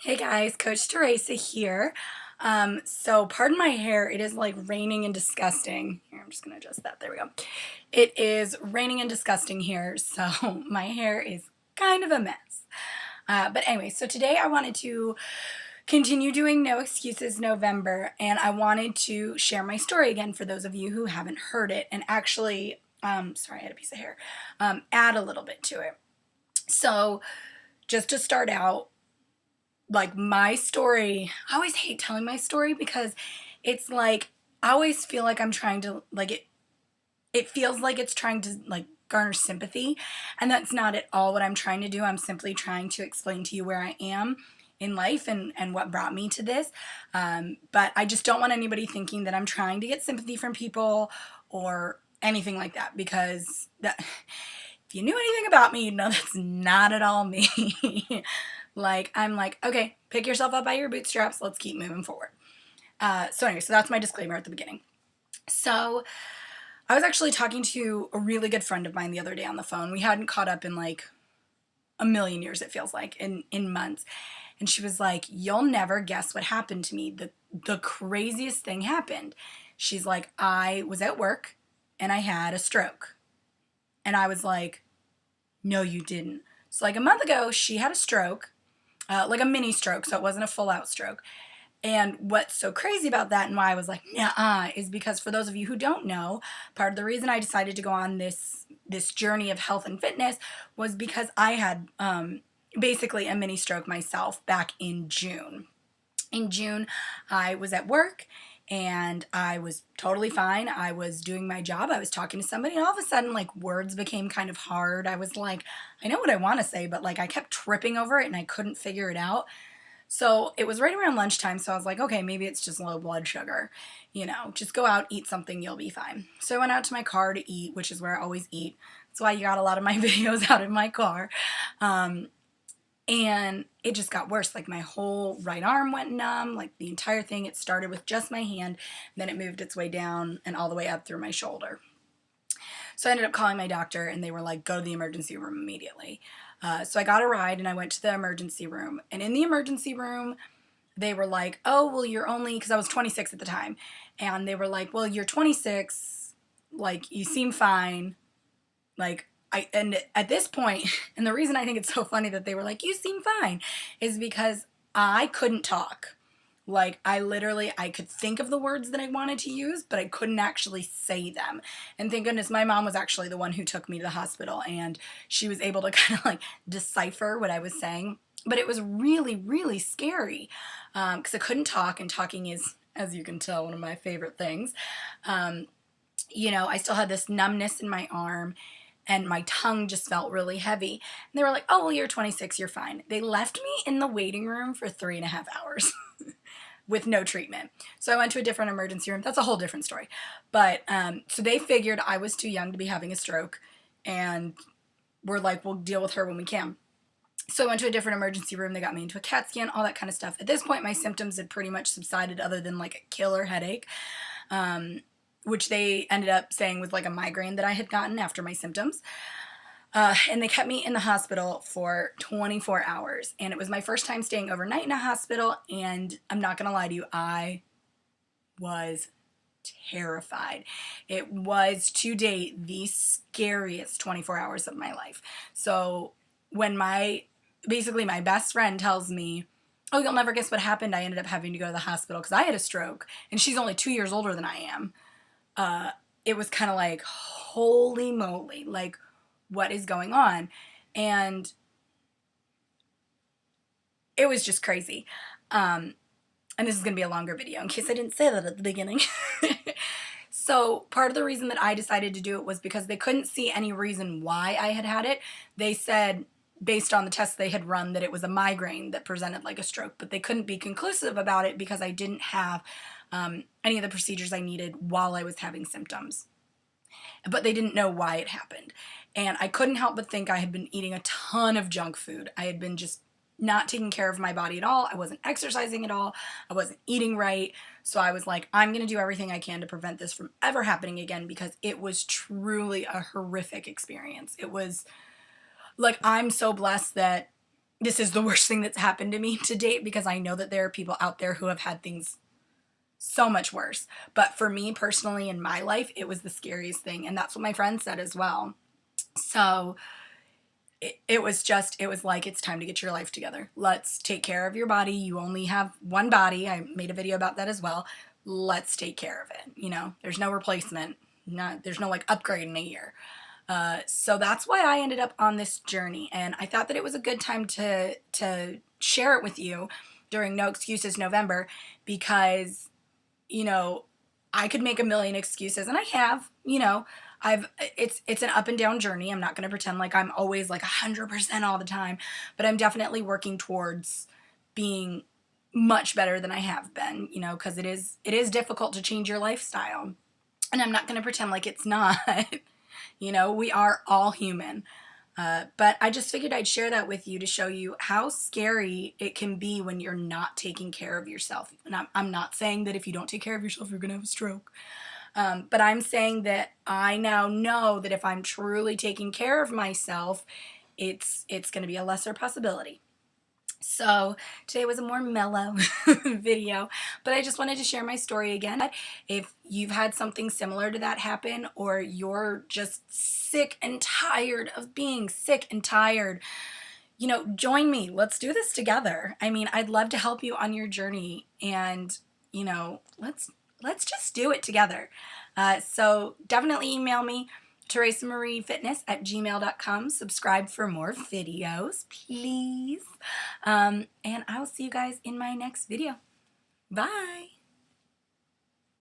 Hey guys, Coach Teresa here. So pardon my hair, it is like raining and disgusting. Here, I'm just gonna adjust that, there we go. It is raining and disgusting here, so my hair is kind of a mess. But anyway, so today I wanted to continue doing No Excuses November, and I wanted to share my story again for those of you who haven't heard it, and actually, sorry, I had a piece of hair, add a little bit to it. So just to start out, like my story, I always hate telling my story because it's like I always feel like I'm trying to it feels like it's trying to like garner sympathy, and that's not at all what I'm trying to do. I'm simply trying to explain to you where I am in life and what brought me to this. But I just don't want anybody thinking that I'm trying to get sympathy from people or anything like that, because that if you knew anything about me, you'd know that's not at all me. Like, I'm like, okay, pick yourself up by your bootstraps. Let's keep moving forward. So anyway, so that's my disclaimer at the beginning. So I was actually talking to a really good friend of mine the other day on the phone. We hadn't caught up in like a million years, it feels like, in months. And she was like, you'll never guess what happened to me. The craziest thing happened. She's like, I was at work and I had a stroke. And I was like, no, you didn't. So like a month ago, she had a stroke, like a mini stroke, so it wasn't a full out stroke. And what's so crazy about that and why I was like, nah, is because for those of you who don't know, part of the reason I decided to go on this journey of health and fitness was because I had basically a mini stroke myself back in June. In June, I was at work and I was totally fine. I was doing my job. I was talking to somebody, and all of a sudden, like, words became kind of hard. I was like, I know what I want to say, but like I kept tripping over it and I couldn't figure it out. So it was right around lunchtime, so I was like, okay, maybe it's just low blood sugar. Just go out, eat something, you'll be fine. So I went out to my car to eat, which is where I always eat. That's why you got a lot of my videos out in my car. And it just got worse. Like, my whole right arm went numb, like the entire thing. It started with just my hand, then it moved its way down and all the way up through my shoulder. So I ended up calling my doctor, and they were like, go to the emergency room immediately. So I got a ride and I went to the emergency room. And in the emergency room, they were like, oh, well, you're only, because I was 26 at the time. And they were like, well, you're 26, like, you seem fine. Like, and at this point, and the reason I think it's so funny that they were like, you seem fine, is because I couldn't talk. Like, I could think of the words that I wanted to use, but I couldn't actually say them. And thank goodness my mom was actually the one who took me to the hospital, and she was able to kind of like decipher what I was saying. But it was really, really scary because I couldn't talk, and talking is, as you can tell, one of my favorite things. I still had this numbness in my arm, and my tongue just felt really heavy. And they were like, oh, well, you're 26, you're fine. They left me in the waiting room for 3.5 hours. With no treatment. So I went to a different emergency room. That's a whole different story. But so they figured I was too young to be having a stroke, and we're like, we'll deal with her when we can. So I went to a different emergency room. They got me into a CAT scan, all that kind of stuff. At this point, my symptoms had pretty much subsided, other than like a killer headache, which they ended up saying was like a migraine that I had gotten after my symptoms. And they kept me in the hospital for 24 hours. And it was my first time staying overnight in a hospital. And I'm not going to lie to you, I was terrified. It was, to date, the scariest 24 hours of my life. So when basically my best friend tells me, oh, you'll never guess what happened, I ended up having to go to the hospital because I had a stroke. And she's only 2 years older than I am. It was kind of like, holy moly, like, what is going on? And it was just crazy. And this is going to be a longer video in case I didn't say that at the beginning. So part of the reason that I decided to do it was because they couldn't see any reason why I had it. They said, based on the tests they had run, that it was a migraine that presented like a stroke, but they couldn't be conclusive about it because I didn't have any of the procedures I needed while I was having symptoms. But they didn't know why it happened. And I couldn't help but think I had been eating a ton of junk food. I had been just not taking care of my body at all. I wasn't exercising at all. I wasn't eating right. So I was like, I'm going to do everything I can to prevent this from ever happening again, because it was truly a horrific experience. It was like, I'm so blessed that this is the worst thing that's happened to me to date, because I know that there are people out there who have had things so much worse. But for me personally in my life, it was the scariest thing. And that's what my friend said as well. So it was like, it's time to get your life together. Let's take care of your body. You only have one body. I made a video about that as well. Let's take care of it. You know, there's no replacement. There's no like upgrade in a year. So that's why I ended up on this journey. And I thought that it was a good time to share it with you during No Excuses November, because, you know, I could make a million excuses, and I have, you know, it's an up and down journey. I'm not going to pretend like I'm always like 100% all the time, but I'm definitely working towards being much better than I have been, you know, because it is difficult to change your lifestyle. And I'm not going to pretend like it's not. You know, we are all human. But I just figured I'd share that with you to show you how scary it can be when you're not taking care of yourself. And I'm not saying that if you don't take care of yourself, you're going to have a stroke. But I'm saying that I now know that if I'm truly taking care of myself, it's going to be a lesser possibility. So today was a more mellow video, but I just wanted to share my story again. If you've had something similar to that happen, or you're just sick and tired of being sick and tired, you know, join me. Let's do this together. I mean, I'd love to help you on your journey, and, you know, let's just do it together. So definitely email me, teresamariefitness@gmail.com. Subscribe for more videos, please. And I will see you guys in my next video. Bye.